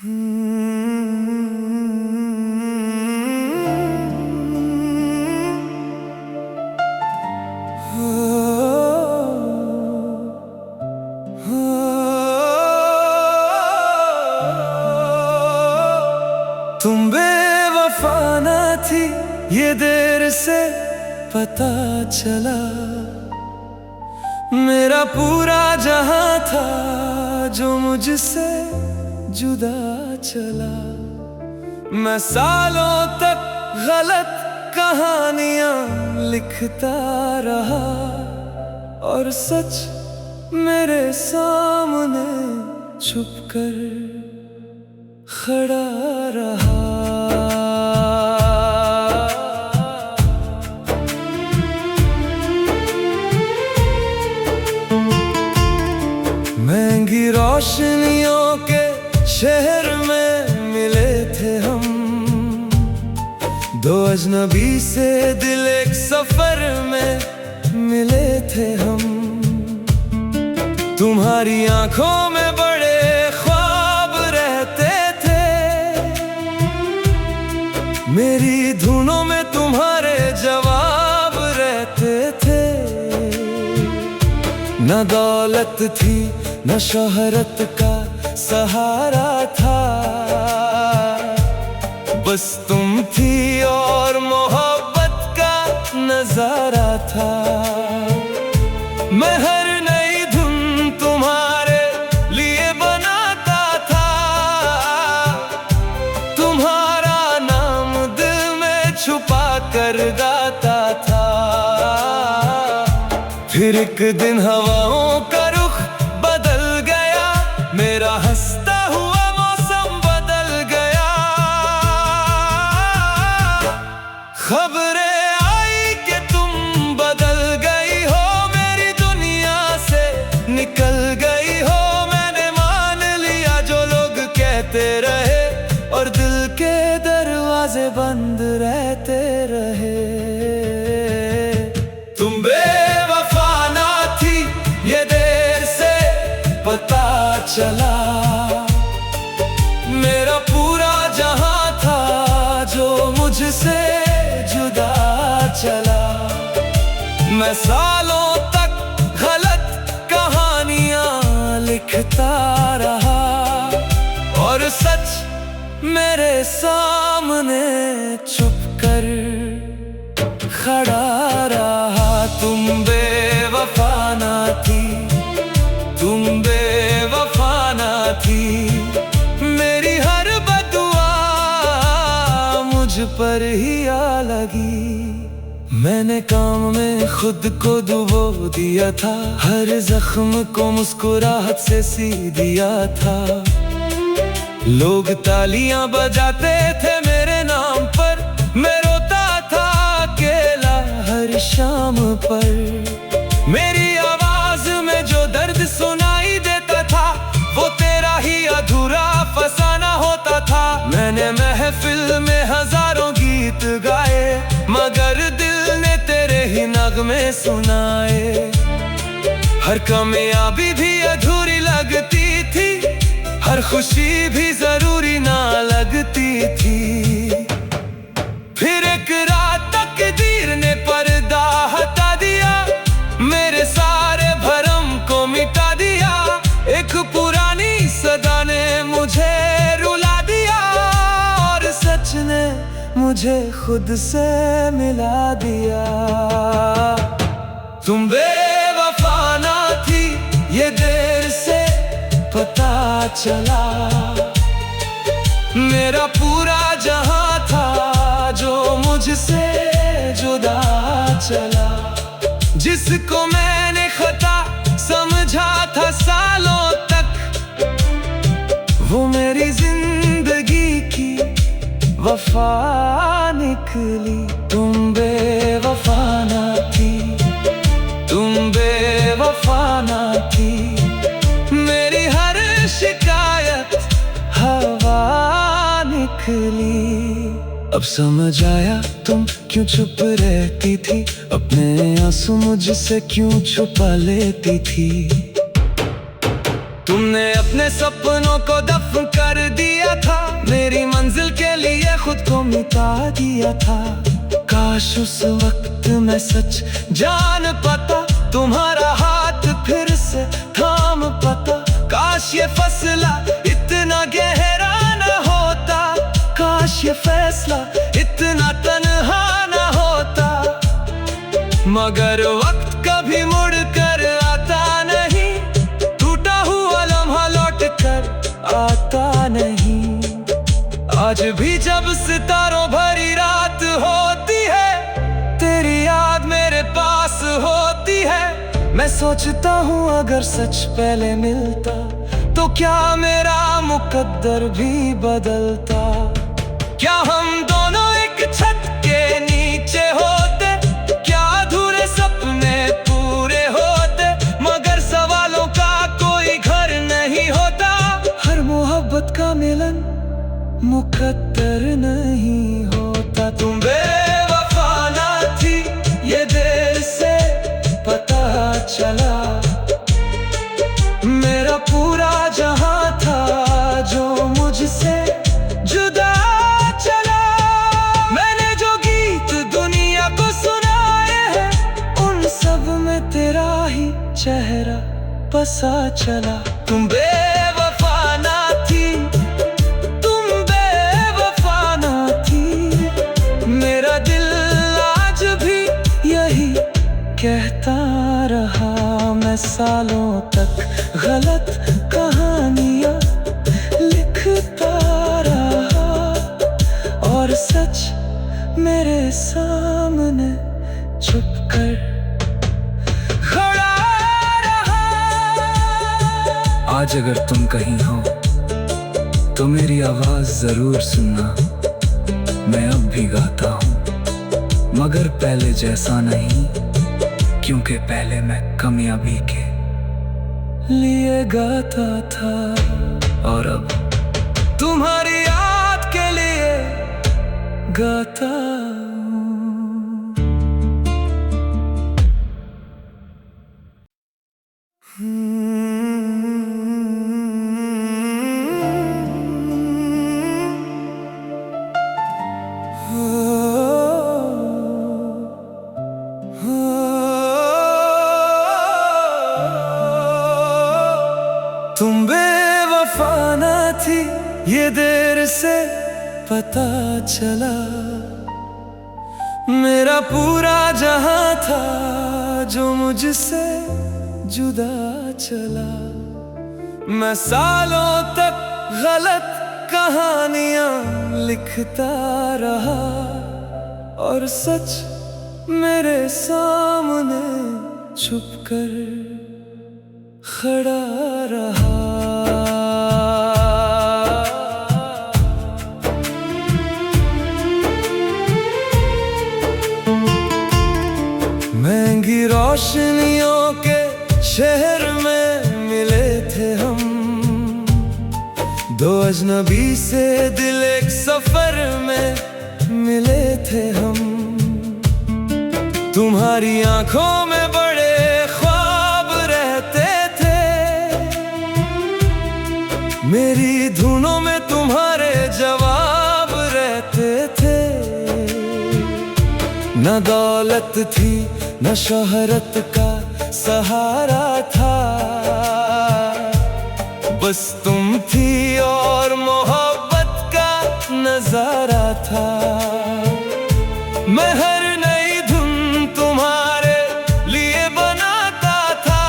तुम बेवफा न थी ये देर से पता चला। मेरा पूरा जहां था जो मुझसे जुदा चला। मैं सालों तक गलत कहानियां लिखता रहा और सच मेरे सामने छुपकर खड़ा रहा। महंगी रोशनियों के शहर में मिले थे हम, दो अजनबी से दिल एक सफर में मिले थे हम। तुम्हारी आंखों में बड़े ख्वाब रहते थे, मेरी धुनों में तुम्हारे जवाब रहते थे। न दौलत थी न शोहरत का सहारा था, बस तुम थी और मोहब्बत का नजारा था। मैं हर नई धुन तुम्हारे लिए बनाता था, तुम्हारा नाम दिल में छुपा कर गाता था। फिर एक दिन हवाओं का रुख बदल गया, मेरा हंसता हुआ मौसम बदल गया। खबरें आई कि तुम बदल गई हो, मेरी दुनिया से निकल गई हो। मैंने मान लिया जो लोग कहते रहे, और दिल के दरवाजे बंद रहते रहे। तुम बेवफा ना थी ये देर से पता चला। मेरा पूरा जहां था जो मुझसे जुदा चला। मैं सालों तक गलत कहानियां लिखता रहा और सच मेरे सामने छुपकर खड़ा रहा। तुम बेवफा ना थी, तुम बेवफा ना थी। मेरी हर बदुआ मुझ पर ही आ लगी। मैंने काम में खुद को डुबो दिया था, हर जख्म को मुस्कुराहट से सी दिया था। लोग तालियां बजाते थे मेरे नाम पर, मैं रोता था अकेला हर शाम पर। मेरी आवाज में जो दर्द सुनाई देता था, वो तेरा ही अधूरा फसाना होता था। मैंने महफिल में हजारों गीत गाए, मगर दिल ने तेरे ही नगमे सुनाए। हर कामयाबी भी अधूरी लगती थी, हर खुशी भी जरूरी ना लगती थी। फिर एक रात तकदीर ने पर्दा हटा दिया, मेरे सारे भरम को मिटा दिया। एक पुरानी सदा ने मुझे रुला दिया, और सच ने मुझे खुद से मिला दिया। तुम बेवफा ना थी ये देर से पता चला। मेरा पूरा जहां था जो मुझसे जुदा चला। जिसको मैंने खता समझा था सालों तक, वो मेरी जिंदगी की वफा निकली। तुम बेवफा ना थी, तुम बेवफा ना थी। मेरी हर शिकायत हवा निकली। अब समझ आया तुम क्यों चुप रहती थी, अपने आंसू मुझसे क्यों छुपा लेती थी। तुमने अपने सपनों को दफन कर दिया बता दिया था। काश उस वक्त मैं सच जान पाता, तुम्हारा हाथ फिर से थाम पाता। काश ये फैसला इतना गहरा न होता, काश ये फैसला इतना तन्हा न होता। मगर वक्त कभी मुड़ कर आता नहीं, टूटा हुआ लम्हा लौट कर आता नहीं। आज भी जब सितारों भरी रात होती है, तेरी याद मेरे पास होती है। मैं सोचता हूँ अगर सच पहले मिलता, तो क्या मेरा मुकद्दर भी बदलता। क्या हम दोनों एक छत के नीचे होते, क्या अधूरे सपने पूरे होते। मगर सवालों का कोई घर नहीं होता, हर मोहब्बत का मिलन मुकद्दर नहीं होता। तुम बेवफा ना थी ये देर से पता चला, मेरा पूरा जहां था जो मुझसे जुदा चला। मैंने जो गीत दुनिया को सुनाए हैं, उन सब में तेरा ही चेहरा बसा चला। तुम बेवफा ना थी, मेरा दिल आज भी यही कहता रहा। मैं सालों तक गलत कहानियां लिखता रहा, और सच मेरे सामने छुपकर खड़ा रहा। आज अगर तुम कहीं हो तो मेरी आवाज जरूर सुनना। मैं अब भी गाता हूँ मगर पहले जैसा नहीं, क्योंकि पहले मैं कामयाबी के लिए गाता था, और अब तुम्हारी याद के लिए गाता हूँ। तुम बेवफा ना थी ये देर से पता चला, मेरा पूरा जहां था जो मुझसे जुदा चला। मैं सालों तक गलत कहानियां लिखता रहा, और सच मेरे सामने छुपकर खड़ा रहा। महंगी रोशनियों के शहर में मिले थे हम, दो अजनबी से दिल एक सफर में मिले थे हम। तुम्हारी आंखों में बड़े ख्वाब रहते थे, मेरी धुनों में तुम्हारे जवाब रहते थे। न दौलत थी न शोहरत का सहारा था, बस तुम थी और मोहब्बत का नजारा था। मैं हर नई धुन तुम्हारे लिए बनाता था,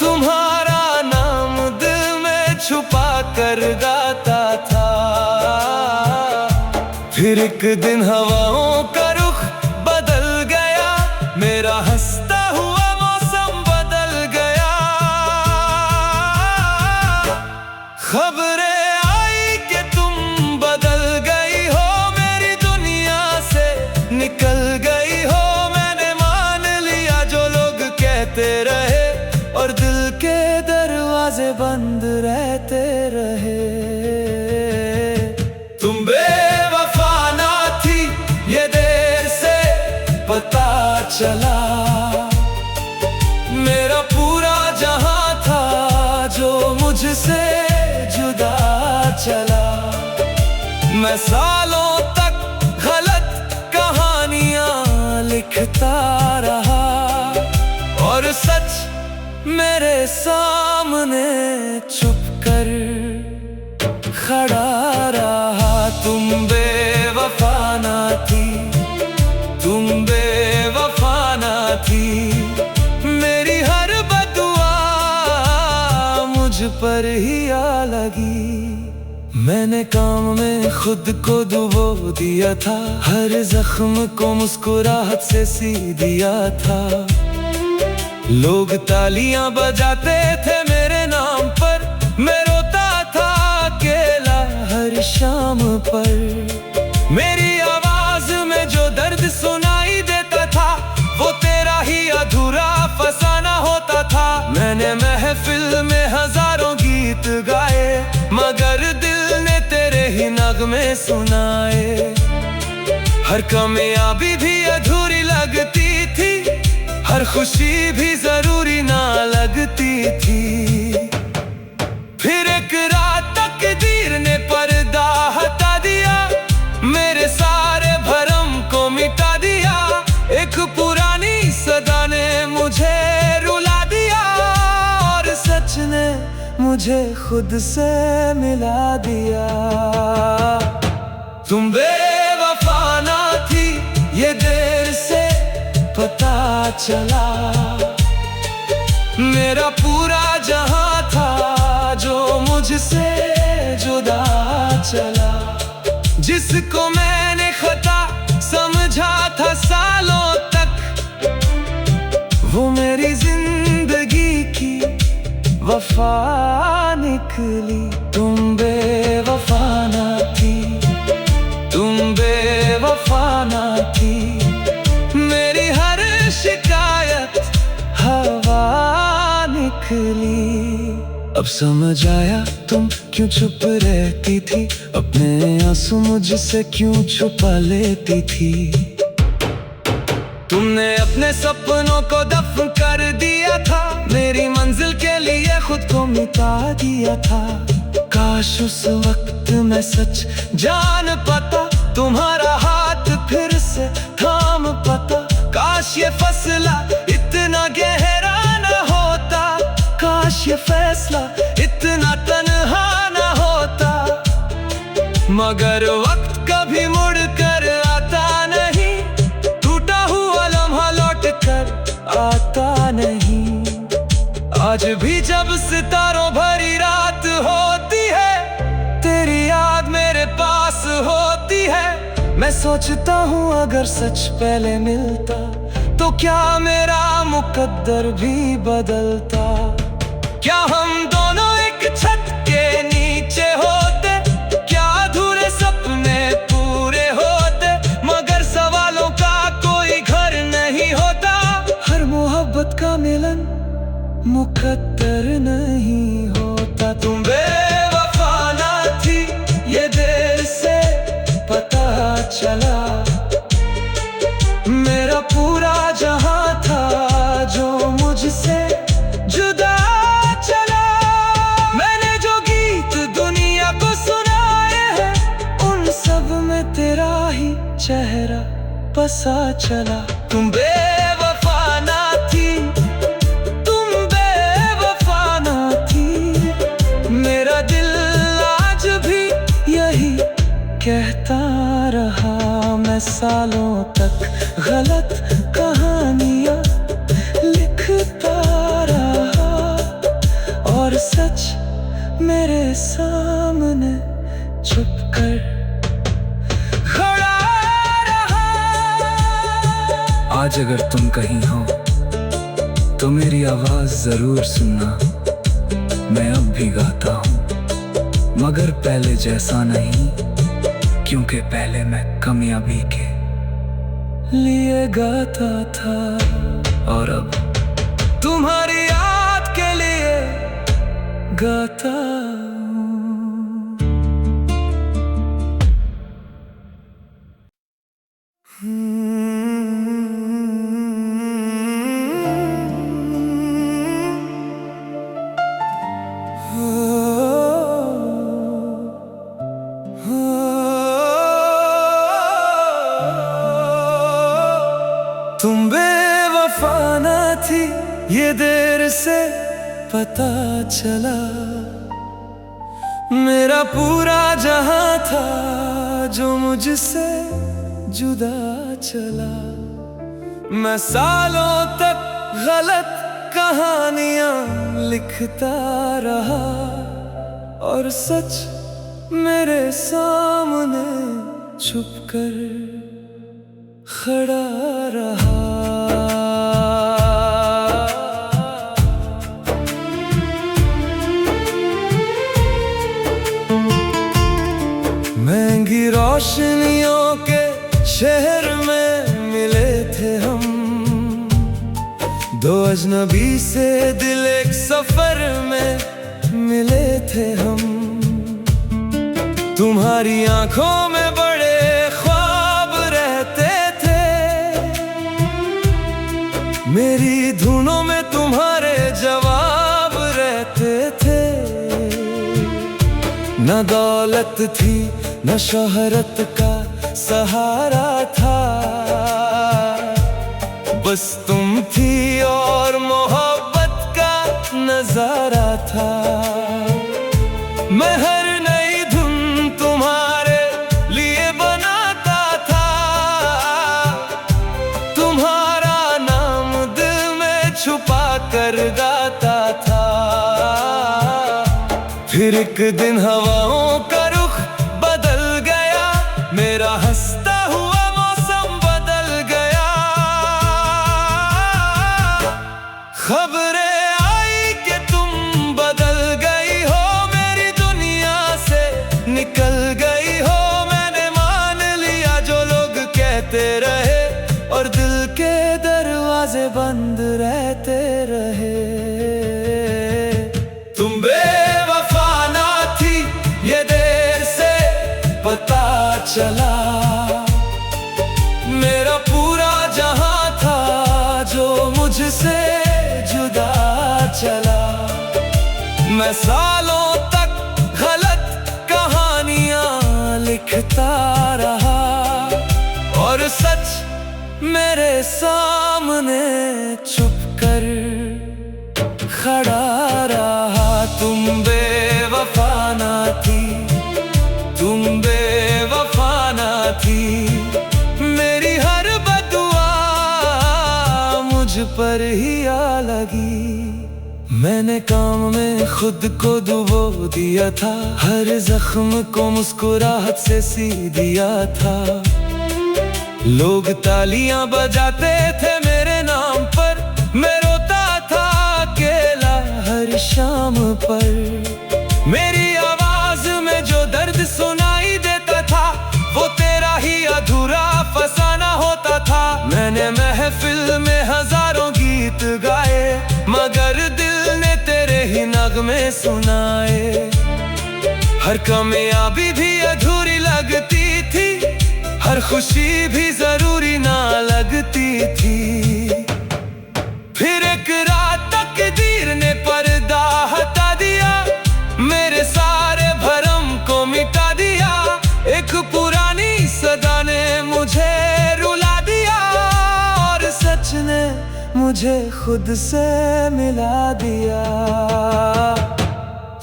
तुम्हारा नाम दिल में छुपा कर गाता था। फिर एक दिन हवाओं का रुख बदल गया, मेरा हंसता हुआ मौसम बदल गया। खबरें आई कि तुम बदल गई हो, मेरी दुनिया से निकल गई हो। मैंने मान लिया जो लोग कहते रहे, और दिल के दरवाजे बंद रहते रहे। तुम बेवफा ना थी ये देर से पता चला, मेरा पूरा जहां था जो मुझसे जुदा चला। मैं सालों तक गलत कहानियां लिखता रहा और सच मेरे सामने छुप कर खड़ा रहा। तुम बेवफा ना थी, तुम बेवफा ना थी, मेरी हर बदुआ मुझ पर ही आ लगी। मैंने काम में खुद को डुबो दिया था, हर जख्म को मुस्कुराहट से सी दिया था। लोग तालियां बजाते थे मेरे नाम पर, मैं रोता था अकेला हर शाम पर। मेरी आवाज में जो दर्द सुनाई देता था, वो तेरा ही अधूरा फसाना होता था। मैंने महफिल में हजारों गीत गाए, मगर दिल ने तेरे ही नगमे सुनाए। हर कामयाबी भी अधूरी लगती थी, हर खुशी भी जरूरी ना लगती थी। फिर एक रात तकदीर ने पर्दा हटा दिया, मेरे सारे भरम को मिटा दिया। एक पुरानी सदा ने मुझे रुला दिया और सच ने मुझे खुद से मिला दिया। तुम बेवफा ना थी, ये देर से पता चला। मेरा पूरा जहां था जो मुझसे जुदा चला। जिसको मैंने खता समझा था सालों तक, वो मेरी जिंदगी की वफा निकली। तुम बेवफा ना थी, तुम बेवफा ना थी, मेरी हर शिकायत हवा निकली। अब समझ आया तुम क्यों चुप रहती थी, अपने आंसू मुझसे क्यों छुपा लेती थी। तुमने अपने सपनों को दफन कर दिया था, मेरी मंजिल के लिए खुद को मिटा दिया था। काश उस वक्त मैं सच जान पाता, तुम्हारा हाथ फिर से थाम पाता। काश ये फैसला इतना गहरा न होता, काश ये फैसला इतना तन्हा न होता। मगर वक्त कभी मुड़ कर आता नहीं, टूटा हुआ लम्हा लौट कर आता नहीं। आज भी जब सितारों भरी रात होती है, तेरी याद मेरे पास होती है। मैं सोचता हूँ अगर सच पहले मिलता, तो क्या मेरा मुकद्दर भी बदलता। क्या हम दोनों एक छत के नीचे होते, क्या अधूरे सपने पूरे होते। मगर सवालों का कोई घर नहीं होता, हर मोहब्बत का मिलन मुकद्दर नहीं होता। तुम बेवफा ना थी, ये देर से पता चला। मेरा पूरा जहां था जो मुझसे जुदा चला। मैंने जो गीत दुनिया को सुनाए हैं, उन सब में तेरा ही चेहरा बसा चला। तुम बेवफा ना थी, तुम बेवफा ना थी, मेरा दिल आज भी यही कहता रहा। मैं सालों तक गलत कहानियां लिखता रहा और सच मेरे सामने छुप कर खड़ा रहा। आज अगर तुम कहीं हो तो मेरी आवाज जरूर सुनना, मैं अब भी गाता हूँ, मगर पहले जैसा नहीं, क्योंकि पहले मैं कामयाबी के लिए गाता था और अब तुम्हारी याद के लिए गाता हूँ। ये देर से पता चला। मेरा पूरा जहां था जो मुझसे जुदा चला। मैं सालों तक गलत कहानियां लिखता रहा और सच मेरे सामने छुपकर खड़ा रहा। महंगी रोशनियों के शहर में मिले थे हम, दो अजनबी से दिल एक सफर में मिले थे हम। तुम्हारी आंखों में बड़े ख्वाब रहते थे, मेरी धुनों में तुम्हारे जवाब रहते थे। न दौलत थी न शोहरत का सहारा था, बस तुम थी और मोहब्बत का नजारा था। मैं हर नई धुन तुम्हारे लिए बनाता था, तुम्हारा नाम दिल में छुपा कर गाता था। फिर एक दिन हवाओं का रुख बदल गया, मेरा हंसता हुआ मौसम बदल गया। खबरें आई कि तुम बदल गई हो, मेरी दुनिया से निकल गई हो। मैंने मान लिया जो लोग कहते रहे, और दिल के दरवाजे बंद रहते रहे। तुम बेवफा ना थी ये देर से पता चला। मेरा पूरा जहां था जो मुझसे जुदा चला। मैं सालों तक गलत कहानियां लिखता रहा और सच मेरे सामने छुपकर खड़ा रहा। तुम बेवफा ना थी, तुम बेवफा ना थी। मेरी हर बदुआ मुझ पर ही आ लगी। मैंने काम में खुद को डुबो दिया था, हर जख्म को मुस्कुराहट से सी दिया था। लोग तालियां बजाते थे मेरे नाम पर, मैं रोता था अकेला हर शाम पर। मेरी आवाज में जो दर्द सुनाई देता था, वो तेरा ही अधूरा फसाना होता था। मैंने महफिल में हजारों गीत गाए, मगर दिल ने तेरे ही नगमे सुनाए। हर कामयाबी भी अधूरी लगती थी, हर खुशी भी जरूरी ना लगती थी। फिर एक रात तकदीर ने पर्दा हटा दिया, मेरे सारे भरम को मिटा दिया। एक पुरानी सदा ने मुझे रुला दिया, और सच ने मुझे खुद से मिला दिया।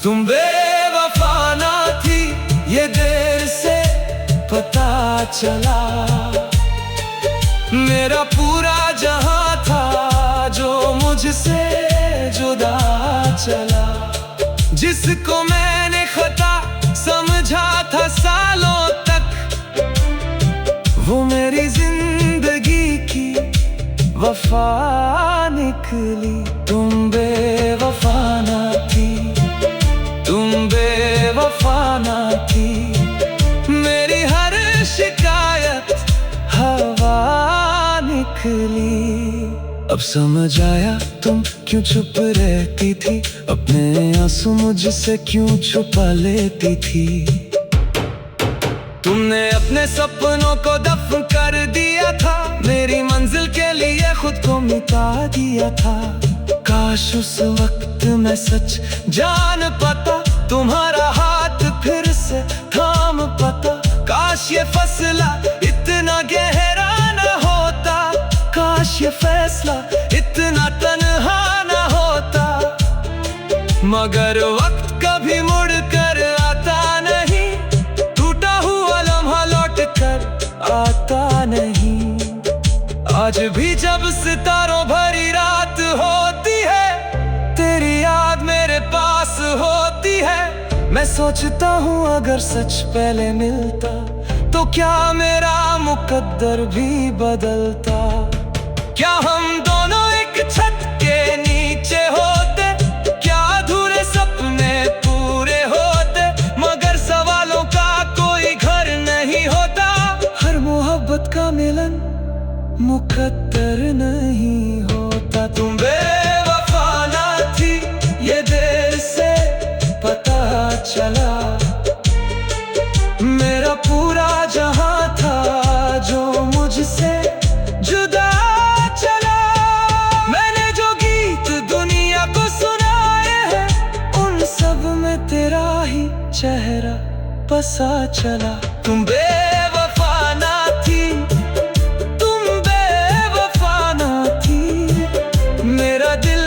तुम बेवफा ना थी ये देर से पता चला। मेरा पूरा जहां था जो मुझसे जुदा चला। जिसको मैंने खता समझा था सालों तक, वो मेरी जिंदगी की वफा निकली। तुम बेवफा ना थी, तुम बेवफा ना थी। मेरी हर शिकायत हवा निकली। अब समझ आया तुम क्यों चुप रहती थी, अपने आंसू मुझसे क्यों छुपा लेती थी। तुमने अपने सपनों को दफन कर दिया था, मेरी मंजिल के लिए खुद को मिटा दिया था। काश उस वक्त मैं सच जान पाता, तुम्हारा हाथ फिर से थाम पाता। काश ये फैसला इतना गहरा न होता, काश ये फैसला इतना तन्हा मगर वक्त कभी मुड़ कर आता नहीं, टूटा हुआ लम्हा लौट कर आता नहीं। आज भी जब सितारों भरी रात होती है, तेरी याद मेरे पास होती है। मैं सोचता हूँ अगर सच पहले मिलता, तो क्या मेरा मुकद्दर भी बदलता। क्या हम दोनों एक छत के नीचे होते, क्या अधूरे सपने पूरे होते। मगर सवालों का कोई घर नहीं होता, हर मोहब्बत का मिलन मुकद्दर नहीं होता। तुम बेवफा ना थी ये देर से पता चला, मेरा पूरा जहां था जो मुझसे जुदा चला। मैंने जो गीत दुनिया को सुनाए हैं, उन सब में तेरा ही चेहरा बसा चला। तुम बेवफा ना थी, तुम बेवफा ना थी। मेरा दिल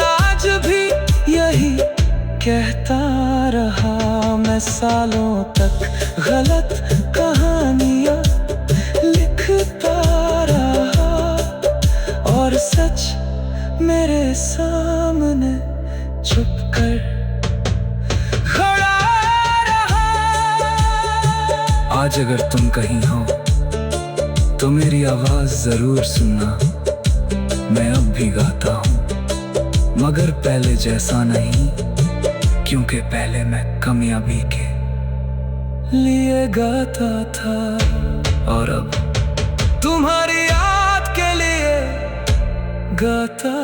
आज भी यही कहता रहा। मैं सालों तक गलत कहानियां लिखता रहा, और सच मेरे सामने छुप कर खड़ा रहा। आज अगर तुम कहीं हो तो मेरी आवाज जरूर सुनना। मैं अब भी गाता हूँ, मगर पहले जैसा नहीं, क्योंकि पहले मैं कामयाबी के लिए गाता था, और अब तुम्हारी याद के लिए गाता